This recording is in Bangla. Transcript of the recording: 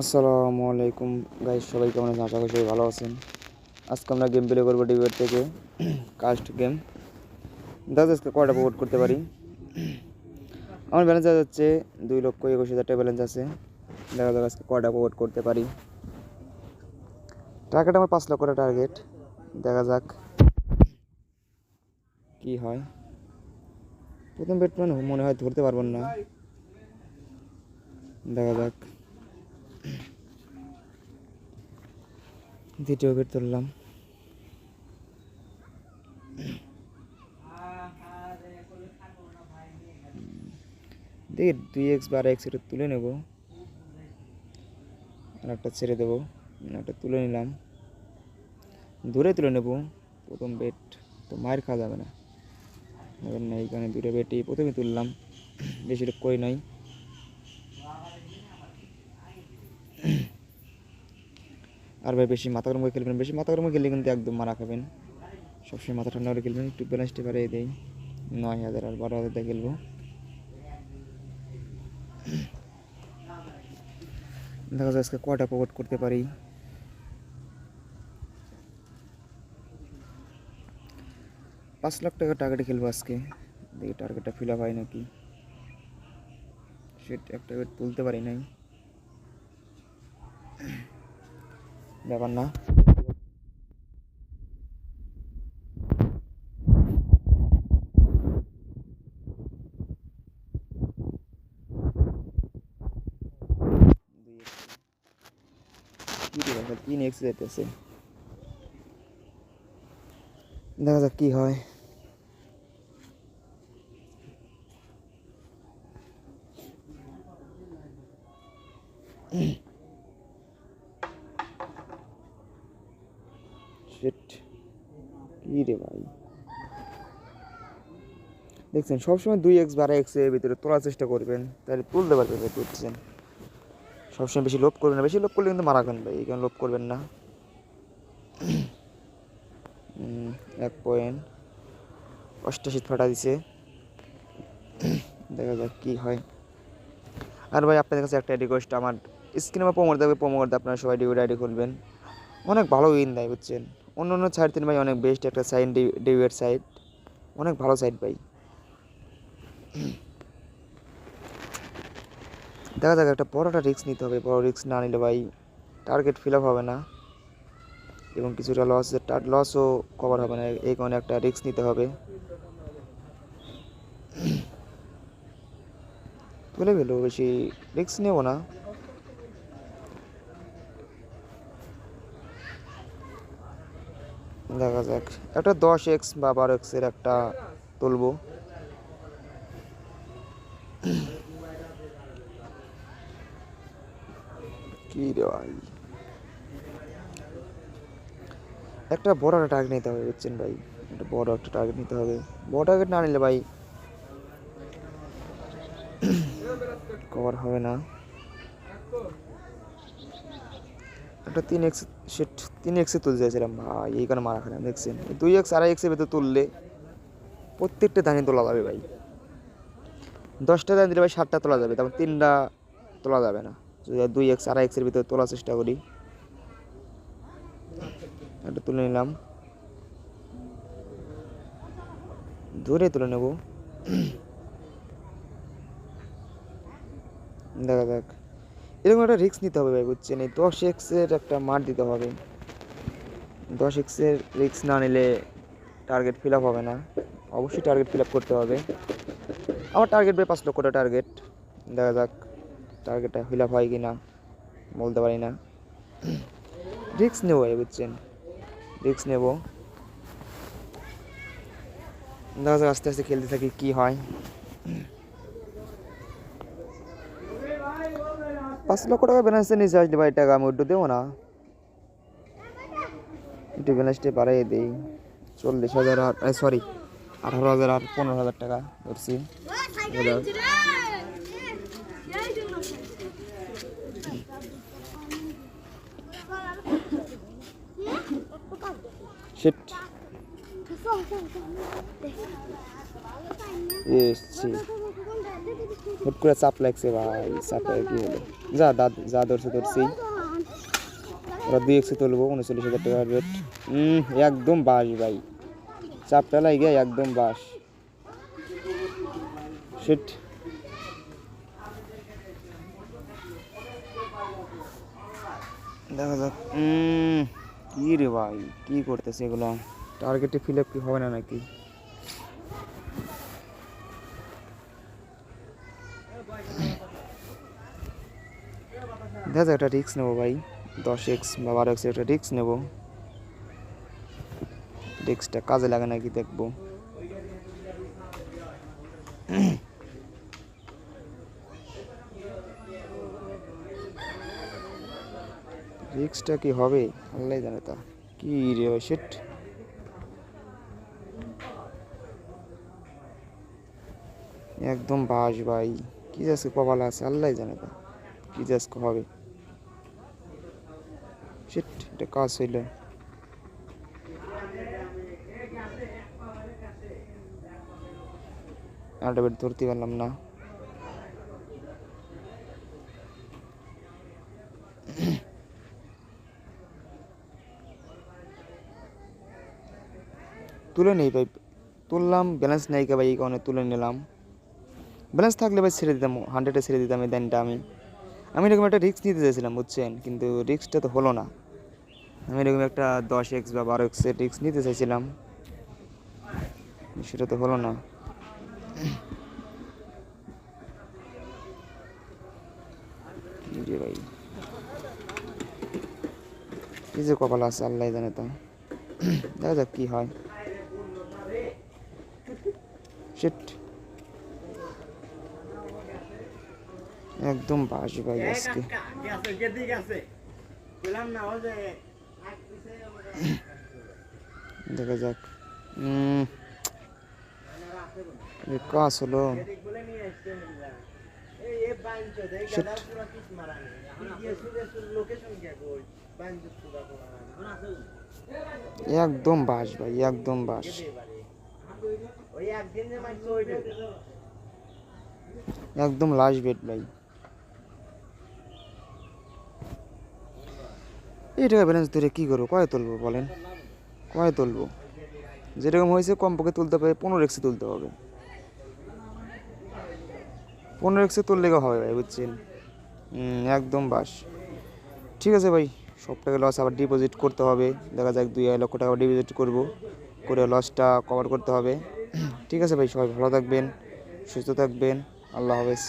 আসসালামু আলাইকুম গাইস, সবাই কেমন আছেন? আশা করি সবাই ভালো আছেন। আজকে আমরা গেম প্লে করবো ডিবেট থেকে কাস্ট গেম। দাদা আজকে কয়টা প্রোভাইড করতে পারি? আমার ব্যালেন্স যাচ্ছে 2,21,000 টাকা ব্যালেন্স আছে। দেখা যাক আজকে কয়টা প্রোভাইড করতে পারি। টার্গেট আমার 5 লক্ষ টাকা টার্গেট। দেখা যাক কি হয়। প্রথম ব্যাটম্যান মনে হয় ধরতে পারবেন না, দেখা যাক। দ্বিতীয় বেট তুললাম। দেখি 2x বা x এটা তুলে নেব, আর একটা ছেড়ে দেবো, একটা তুলে নিলাম, দূরে তুলে নেব। প্রথম বেট তো মায়ের খাওয়া যাবে না, এইখানে দুটো বেটই প্রথমে তুললাম, বেশি লোক করি নাই। আর ভাই বেশি মাথা গরম করে খেলবেন, বেশি মাথা গরম করে খেললে কিন্তু একদম মারা খাবেন। সবসময় মাথা ঠান্ডা করে খেলবেন। একটু ব্যালেন্সটা বাড়িয়ে দেই, 9,000 আর 12,000 দিয়ে খেলবো। দেখা যায় আজকে কয়টা প্রোভাইড করতে পারি। $5 লাখ টার্গেটে খেলবো আজকে। দেখি টার্গেটটা ফিল আপ হয় নাকি। সেট একটা বেট তুলতে পারি নাই, ব্যাপার না। তিন এক্স যেতেছে, দেখা যাক কি হয়। কি রে ভাই, দেখছেন সবসময় 2x বা x এর ভিতরে তোলার চেষ্টা করবেন, তাহলে তুলতে পারবেন। বুঝছেন, সবসময় বেশি লোভ করবেন না, বেশি লোভ করলে কিন্তু মারা খান ভাই, এই কারণে লোভ করবেন না। 1.88 ফাটা দিছে, দেখা যাক কি হয়। আর ভাই আপনাদের কাছে একটা রিকোয়েস্ট, আমার স্ক্রিনে বা প্রোমো দেবে, প্রোমো করতে আপনারা সবাই ডিউড আইডি খুলবেন, অনেক ভালো উইন দেয়। বুঝছেন, অন্য অন্য সাইড থেকে ভাই অনেক বেস্ট একটা সাইড, ডিউয়ের সাইড, অনেক ভালো সাইড ভাই। দেখা যাক, একটা বড় একটা রিস্ক নিতে হবে, বড় রিস্ক না নিলে ভাই টার্গেট ফিল আপ হবে না, এবং কিছুটা লসও কভার হবে না। এই কারণে একটা রিস্ক নিতে হবে। তুলে ফেলবো, বেশি রিস্ক নেব না। দেখা যাক, একটা 10x বা 12x এর একটা তুলবো। কি রে ভাই, একটা বড় একটা টার্গেট নিতে হবে। বুঝছেন ভাই, একটা বড় একটা টার্গেট নিতে হবে। বড় টার্গেট না নিলে ভাই কভার হবে না। একটা 3x সেট, 3x তুলতে চাইছিলাম ভাই, এই কারণে মারা খেলাম। দেখছেন 2x 2.5x এর ভেতরে তুললে প্রত্যেকটা দানি তোলা যাবে ভাই। 10টা দানি দিলে ভাই 7টা তোলা যাবে, তখন 3টা তোলা যাবে না। যদি 2x 2.5x এর ভিতরে তোলার চেষ্টা করি। একটা তুলে নিলাম, ধরে তুলে নেব। দেখা যাক, এরকম একটা রিস্ক নিতে হবে ভাই। বুঝছেন, এই 10x এর একটা মার দিতে হবে। 10x এর রিস্ক না নিলে টার্গেট ফিল আপ হবে না। অবশ্যই টার্গেট ফিল আপ করতে হবে। আমার টার্গেট ভাই 5 লক্ষ টাকা টার্গেট। দেখা যাক টার্গেটটা ফিল আপ হয় কি না, বলতে পারি না। রিস্ক নেবো ভাই, বুঝছেন, রিস্ক নেব। দেখা যাক, আস্তে আস্তে খেলতে থাকি, কি হয়। 5 লক্ষ টাকা ব্যালেন্সে নিচে আসলে ভাই টাকা আমি উঠতে দেবো না, একটু ব্যালেন্সটা বাড়িয়ে দিই। 40,000 আর সরি 18,000 আর 15,000 টাকা ধরছি। শিট, এসছি হুট করে চাপ লাগছে ভাই, চাপে কি হলো, যা যা ধরছে ধরছেই। ওরা 2 এক্সে তুলবো, 39,000 টাকার রেট। একদম বাস ভাই, চাপটা লাগে একদম বাস। শিট, দেখা যাক। কি রে ভাই, কি করতেছে এগুলো? টার্গেটে ফিল আপ কি হবে না নাকি? দেখা যাক, একটা রিস্ক নেবো ভাই। 10x বা 12x একটা রিস্ক নেবো, রিস্কটা কাজে লাগে নাকি দেখবো। রিস্কটা কি হবে আল্লাহ জানে। তা কি রে শিট, একদম বাস ভাই। কি আজকে কপাল আছে আল্লাহ জানে, তা কি আজকে হবে। শিট, এটা কাজ হইল। আরেকটা বেড ধরতে পারলাম না। তুলে নেই ভাই, তুললাম, ব্যালেন্স নেই কে ভাই, এই কারণে তুলে নিলাম। ব্যালেন্স থাকলে ভাই ছেড়ে দিতাম, 100-এ ছেড়ে দিতাম এই দেনটা। আমি এরকম একটা রিস্ক নিতে চাইছিলাম বুঝছেন, কিন্তু রিস্কটা তো হলো না। আমি এরকম একটা 10x বা 12x-এর রিস্ক নিতে চাইছিলাম, সেটা তো হলো না। কি রে ভাই, কি যে কপাল আছে আল্লাহ জানে। তা দেখা যাক কি হয়। শিট, একদম বাস ভাই আজকে। দেখা যাক। কাজ হলো। Shit. একদম বাস ভাই, একদম বাস। একদম লাস্ট বেট ভাই। এই টাকা ব্যালেন্স ধরে কী করবো, কয় তুলবো বলেন, কয় তুলবো? যেরকম হয়েছে কমপক্ষে তুলতে হবে 15x তুলতে হবে। 15x তুললে হবে ভাই বুঝছেন। একদম বাস। ঠিক আছে ভাই, সব টাকা লস আবার ডিপোজিট করতে হবে। দেখা যাক 2 লক্ষ টাকা ডিপোজিট করবো, করে লসটা কভার করতে হবে। ঠিক আছে ভাই, সবাই ভালো থাকবেন, সুস্থ থাকবেন, আল্লাহ হাফেজ।